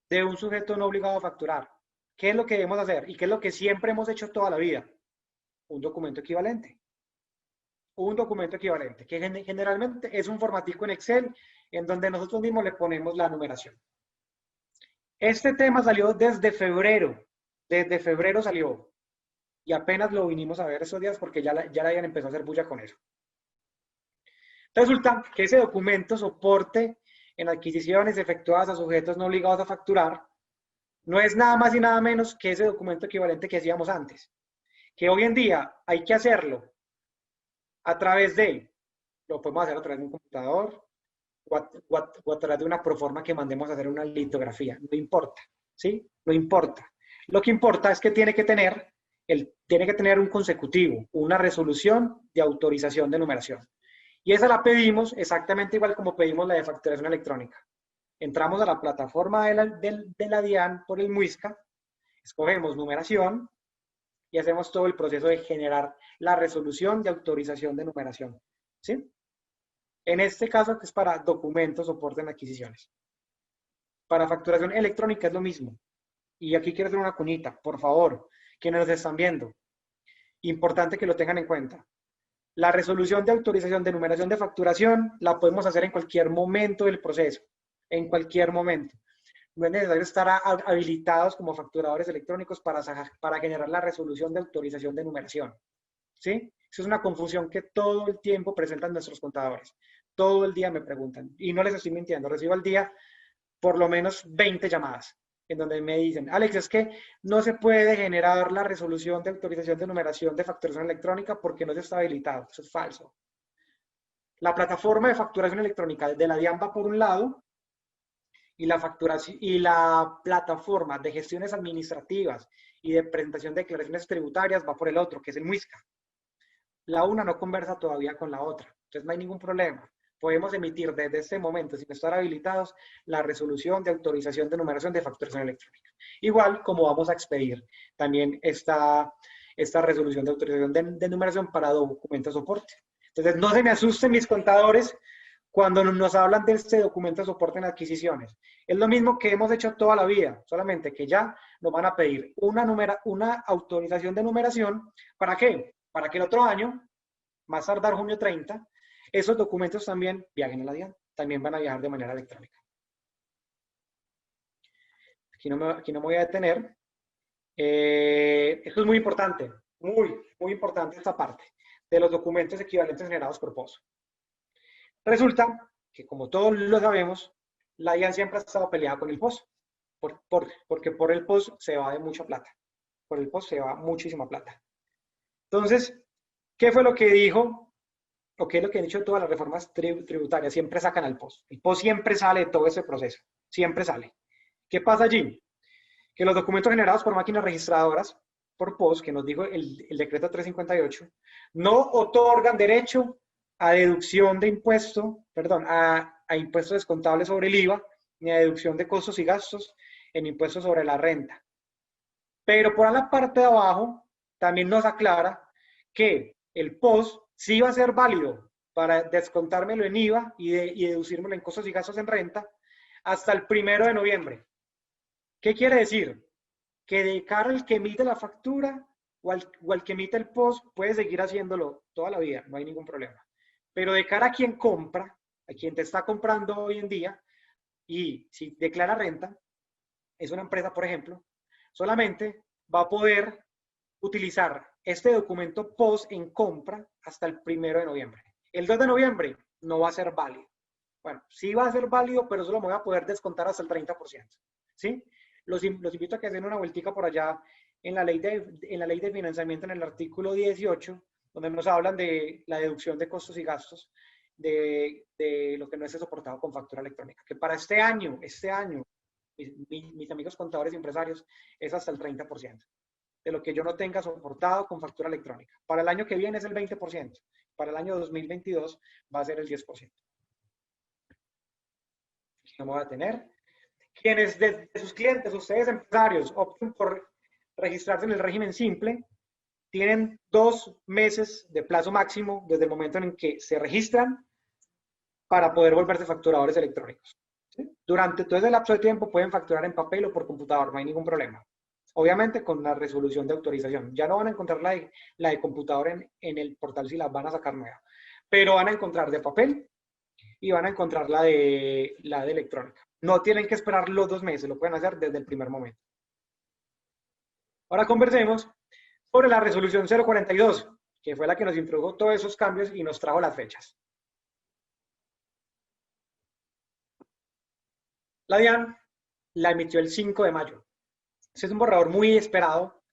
de un sujeto no obligado a facturar? ¿Qué es lo que debemos hacer? ¿Y qué es lo que siempre hemos hecho toda la vida? Un documento equivalente. Un documento equivalente, que generalmente es un formatico en Excel en donde nosotros mismos le ponemos la numeración. Este tema salió desde febrero salió, y apenas lo vinimos a ver esos días porque ya la habían empezado a hacer bulla con eso. Resulta que ese documento soporte en adquisiciones efectuadas a sujetos no obligados a facturar no es nada más y nada menos que ese documento equivalente que hacíamos antes, que hoy en día hay que hacerlo a través de, lo podemos hacer a través de un computador o a través de una proforma que mandemos a hacer una litografía, no importa, ¿sí? No importa. Lo que importa es que tiene que tener un consecutivo, una resolución de autorización de numeración. Y esa la pedimos exactamente igual como pedimos la de facturación electrónica. Entramos a la plataforma de la DIAN por el MUISCA, escogemos numeración y hacemos todo el proceso de generar la resolución de autorización de numeración. ¿Sí? En este caso, que es para documentos, soporte en adquisiciones. Para facturación electrónica es lo mismo. Y aquí quiero hacer una cuñita, por favor, quienes nos están viendo. Importante que lo tengan en cuenta. La resolución de autorización de numeración de facturación la podemos hacer en cualquier momento del proceso. En cualquier momento. No es necesario estar habilitados como facturadores electrónicos para generar la resolución de autorización de numeración. ¿Sí? Eso es una confusión que todo el tiempo presentan nuestros contadores. Todo el día me preguntan. Y no les estoy mintiendo. Recibo al día por lo menos 20 llamadas en donde me dicen, Alex, es que no se puede generar la resolución de autorización de numeración de facturación electrónica porque no está habilitado. Eso es falso. La plataforma de facturación electrónica de la DIAN va por un lado y la plataforma de gestiones administrativas y de presentación de declaraciones tributarias va por el otro, que es el MUISCA. La una no conversa todavía con la otra, entonces no hay ningún problema. Podemos emitir desde este momento, sin estar habilitados, la resolución de autorización de numeración de facturación electrónica. Igual como vamos a expedir también esta resolución de autorización de numeración para documento de soporte. Entonces, no se me asusten mis contadores cuando nos hablan de este documento de soporte en adquisiciones. Es lo mismo que hemos hecho toda la vida, solamente que ya nos van a pedir una autorización de numeración. ¿Para qué? Para que el otro año, más tardar junio 30, esos documentos también viajen a la DIAN, también van a viajar de manera electrónica. Aquí no me voy a detener. Esto es muy importante, muy importante esta parte de los documentos equivalentes generados por POS. Resulta que, como todos lo sabemos, la DIAN siempre ha estado peleada con el POS, porque por el POS se va de mucha plata. Por el POS se va muchísima plata. Entonces, ¿qué fue lo que dijo? ¿O qué es lo que han dicho todas las reformas tributarias? Siempre sacan al POS. El POS siempre sale de todo ese proceso. Siempre sale. ¿Qué pasa allí? Que los documentos generados por máquinas registradoras, por POS, que nos dijo el decreto 358, no otorgan derecho a deducción de impuesto, perdón, a impuestos descontables sobre el IVA, ni a deducción de costos y gastos en impuestos sobre la renta. Pero por la parte de abajo también nos aclara que el POS sí va a ser válido para descontármelo en IVA y deducírmelo en costos y gastos en renta hasta el 1 de noviembre. ¿Qué quiere decir? Que de cara al que emite la factura o al que emite el POS puede seguir haciéndolo toda la vida, no hay ningún problema. Pero de cara a quien compra, a quien te está comprando hoy en día, y si declara renta, es una empresa, por ejemplo, solamente va a poder utilizar este documento POS en compra hasta el 1 de noviembre. El 2 de noviembre no va a ser válido. Bueno, sí va a ser válido, pero solo me voy a poder descontar hasta el 30%. ¿Sí? Los invito a que den una vueltica por allá en la ley de financiamiento, en el artículo 18, donde nos hablan de la deducción de costos y gastos de lo que no esté soportado con factura electrónica. Que para este año, mis amigos contadores y empresarios, es hasta el 30% de lo que yo no tenga soportado con factura electrónica. Para el año que viene es el 20%. Para el año 2022 va a ser el 10%. Aquí no me voy a detener. Quienes de sus clientes, ustedes empresarios, opten por registrarse en el régimen simple, tienen 2 meses de plazo máximo desde el momento en que se registran para poder volverse facturadores electrónicos. ¿Sí? Durante todo ese lapso de tiempo pueden facturar en papel o por computador, no hay ningún problema. Obviamente con la resolución de autorización. Ya no van a encontrar la de computador en el portal si las van a sacar nueva, pero van a encontrar de papel y van a encontrar la de electrónica. No tienen que esperar los 2 meses, lo pueden hacer desde el primer momento. Ahora conversemos sobre la resolución 042, que fue la que nos introdujo todos esos cambios y nos trajo las fechas. La DIAN la emitió el 5 de mayo. Este es un borrador muy esperado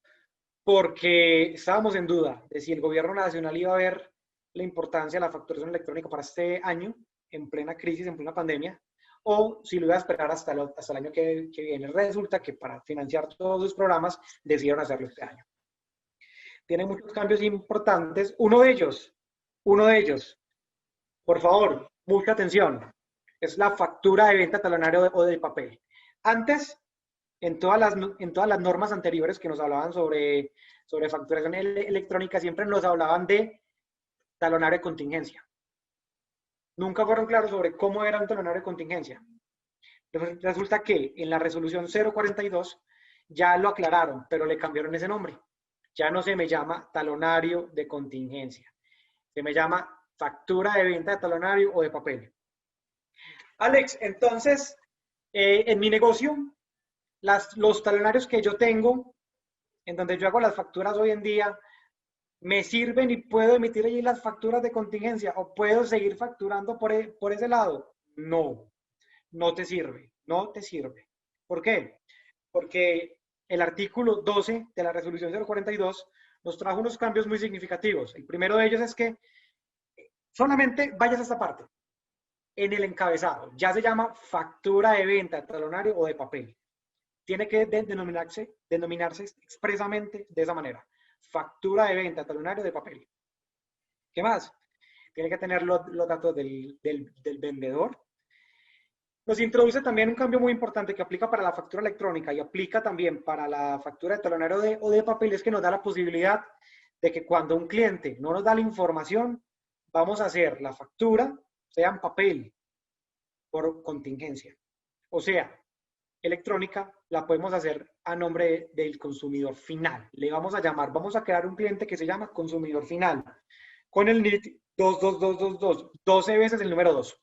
porque estábamos en duda de si el gobierno nacional iba a ver la importancia de la facturación electrónica para este año, en plena crisis, en plena pandemia, o si lo iba a esperar hasta el año que viene. Resulta que para financiar todos los programas decidieron hacerlo este año. Tiene muchos cambios importantes. Uno de ellos, por favor, mucha atención, es la factura de venta talonario o de papel. Antes, en todas las normas anteriores que nos hablaban sobre facturación electrónica, siempre nos hablaban de talonario de contingencia. Nunca fueron claros sobre cómo era un talonario de contingencia. Resulta que en la resolución 042 ya lo aclararon, pero le cambiaron ese nombre. Ya no se me llama talonario de contingencia. Se me llama factura de venta de talonario o de papel. Alex, entonces, en mi negocio, los talonarios que yo tengo, en donde yo hago las facturas hoy en día, ¿me sirven y puedo emitir allí las facturas de contingencia o puedo seguir facturando por ese lado? No, no te sirve, no te sirve. ¿Por qué? Porque el artículo 12 de la resolución 042 nos trajo unos cambios muy significativos. El primero de ellos es que solamente vayas a esta parte. En el encabezado ya se llama factura de venta, de talonario o de papel. Tiene que denominarse expresamente de esa manera. Factura de venta, talonario de papel. ¿Qué más? Tiene que tener los datos del vendedor. Nos introduce también un cambio muy importante que aplica para la factura electrónica y aplica también para la factura de talonario o de papel, es que nos da la posibilidad de que cuando un cliente no nos da la información, vamos a hacer la factura, sea en papel, por contingencia. O sea, electrónica la podemos hacer a nombre del consumidor final. Le vamos a llamar, vamos a crear un cliente que se llama consumidor final, con el NIT 22222, 12 veces el número 2.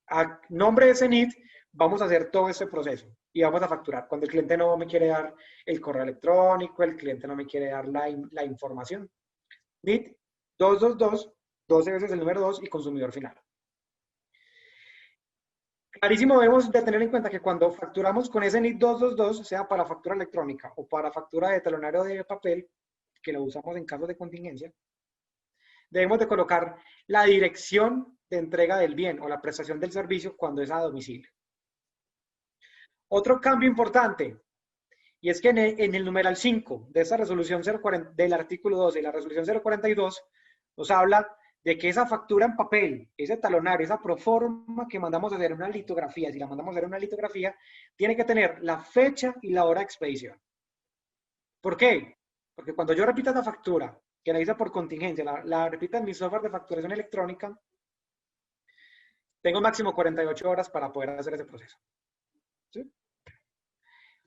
A nombre de ese NIT vamos a hacer todo ese proceso y vamos a facturar. Cuando el cliente no me quiere dar el correo electrónico, el cliente no me quiere dar la información. NIT 222, 12 veces el número 2 y consumidor final. Clarísimo, debemos de tener en cuenta que cuando facturamos con ese NIT 222, sea para factura electrónica o para factura de talonario de papel, que lo usamos en casos de contingencia, debemos de colocar la dirección de entrega del bien o la prestación del servicio cuando es a domicilio. Otro cambio importante, y es que en el numeral 5 de esta resolución 040, del artículo 12 de la resolución 042, nos habla de que esa factura en papel, ese talonario, esa proforma que mandamos a hacer una litografía, si la mandamos a hacer una litografía, tiene que tener la fecha y la hora de expedición. ¿Por qué? Porque cuando yo repita esa factura, que la hice por contingencia, la repita en mi software de facturación electrónica, tengo máximo 48 horas para poder hacer ese proceso. ¿Sí?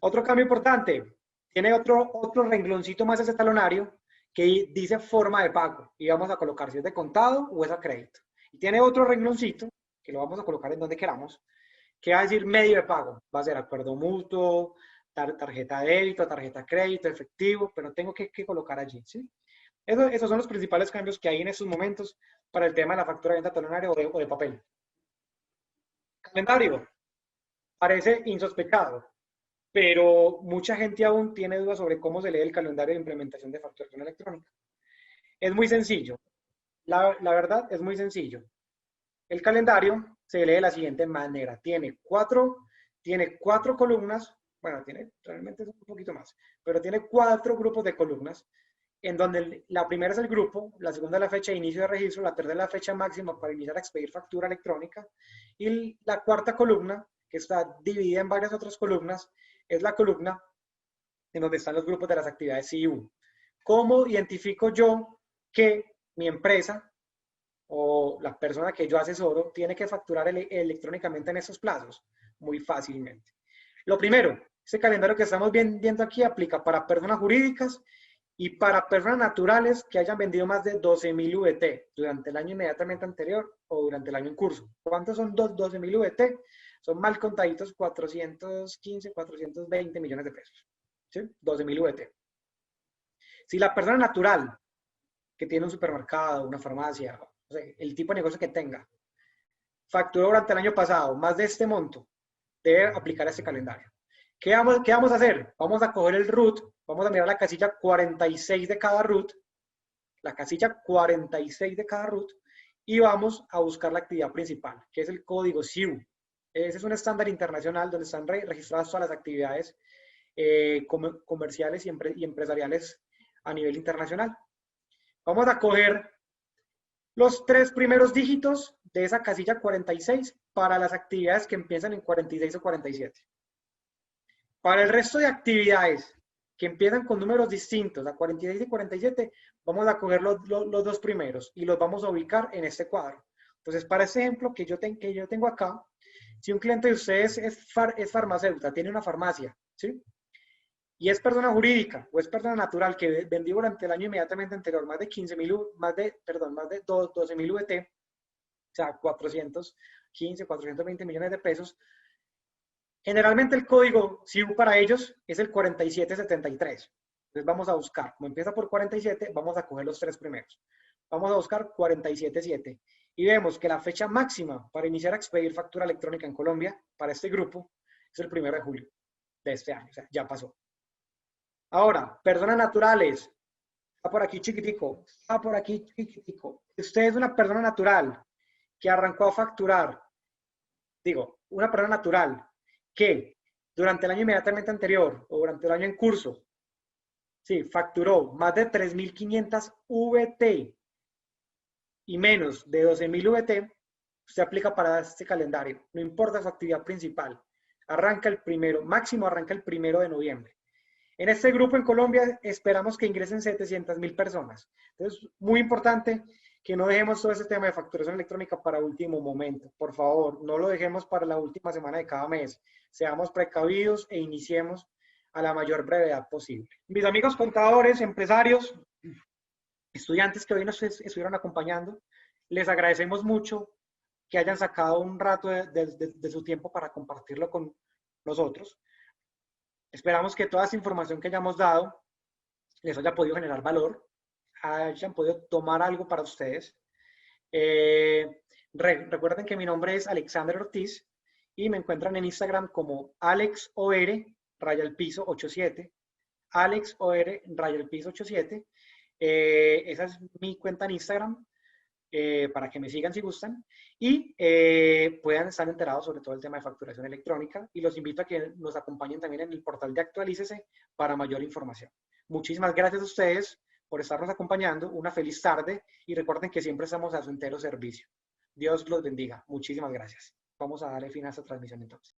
Otro cambio importante, tiene otro rengloncito más ese talonario que dice forma de pago y vamos a colocar si es de contado o es a crédito. Y tiene otro rengloncito que lo vamos a colocar en donde queramos, que va a decir medio de pago. Va a ser acuerdo mutuo, tarjeta de débito, tarjeta de crédito, efectivo, pero tengo que colocar allí, ¿sí? Esos son los principales cambios que hay en estos momentos para el tema de la factura de venta talonaria o de papel. Calendario. Parece insospechado, pero mucha gente aún tiene dudas sobre cómo se lee el calendario de implementación de facturación electrónica. Es muy sencillo. La verdad es muy sencillo. El calendario se lee de la siguiente manera. Tiene cuatro columnas, bueno, realmente es un poquito más, pero tiene 4 grupos de columnas, en donde la primera es el grupo, la segunda es la fecha de inicio de registro, la tercera es la fecha máxima para iniciar a expedir factura electrónica, y la cuarta columna, que está dividida en varias otras columnas, es la columna en donde están los grupos de las actividades CIU. ¿Cómo identifico yo que mi empresa o la persona que yo asesoro tiene que facturar electrónicamente en esos plazos? Muy fácilmente. Lo primero, ese calendario que estamos viendo aquí aplica para personas jurídicas y para personas naturales que hayan vendido más de 12.000 VT durante el año inmediatamente anterior o durante el año en curso. ¿Cuántos son 12.000 VT? Son mal contaditos 415, 420 millones de pesos. ¿Sí? 12.000 VT. Si la persona natural que tiene un supermercado, una farmacia, o sea, el tipo de negocio que tenga, facturó durante el año pasado más de este monto, debe aplicar este calendario. ¿Qué vamos a hacer? Vamos a coger el RUT, vamos a mirar la casilla 46 de cada RUT, la casilla 46 de cada root, y vamos a buscar la actividad principal, que es el código SIU. Ese es un estándar internacional donde están registradas todas las actividades comerciales y empresariales a nivel internacional. Vamos a coger los 3 primeros dígitos de esa casilla 46 para las actividades que empiezan en 46 o 47. Para el resto de actividades que empiezan con números distintos, a 46 y 47, vamos a coger los 2 primeros y los vamos a ubicar en este cuadro. Entonces, para este ejemplo que yo tengo acá, si un cliente de ustedes es farmacéutica, tiene una farmacia, ¿sí? Y es persona jurídica o es persona natural que vendió durante el año inmediatamente anterior más de 12.000 VT, o sea, 415, 420 millones de pesos. Generalmente el código SIU para ellos es el 4773. Entonces vamos a buscar, como empieza por 47, vamos a coger los 3 primeros. Vamos a buscar 477. Y vemos que la fecha máxima para iniciar a expedir factura electrónica en Colombia para este grupo es el 1 de julio de este año, o sea, ya pasó. Ahora, personas naturales. Está por aquí chiquitico. Está por aquí chiquitico. Usted es una persona natural que arrancó a facturar. Digo, una persona natural que durante el año inmediatamente anterior o durante el año en curso, sí, facturó más de 3.500 VT y menos de 12.000 VT, usted aplica para este calendario. No importa su actividad principal. Arranca el primero, máximo arranca el 1 de noviembre. En este grupo en Colombia esperamos que ingresen 700.000 personas. Entonces, muy importante que no dejemos todo ese tema de facturación electrónica para último momento. Por favor, no lo dejemos para la última semana de cada mes. Seamos precavidos e iniciemos a la mayor brevedad posible. Mis amigos contadores, empresarios, estudiantes que hoy nos estuvieron acompañando, les agradecemos mucho que hayan sacado un rato de su tiempo para compartirlo con nosotros. Esperamos que toda esa información que hayamos dado les haya podido generar valor, hayan podido tomar algo para ustedes. Recuerden que mi nombre es Alexander Ortiz y me encuentran en Instagram como AlexOR_87. AlexOR_87. Esa es mi cuenta en Instagram. Para que me sigan si gustan y puedan estar enterados sobre todo el tema de facturación electrónica, y los invito a que nos acompañen también en el portal de Actualícese para mayor información. Muchísimas gracias a ustedes por estarnos acompañando, una feliz tarde y recuerden que siempre estamos a su entero servicio. Dios los bendiga. Muchísimas gracias. Vamos a darle fin a esta transmisión entonces.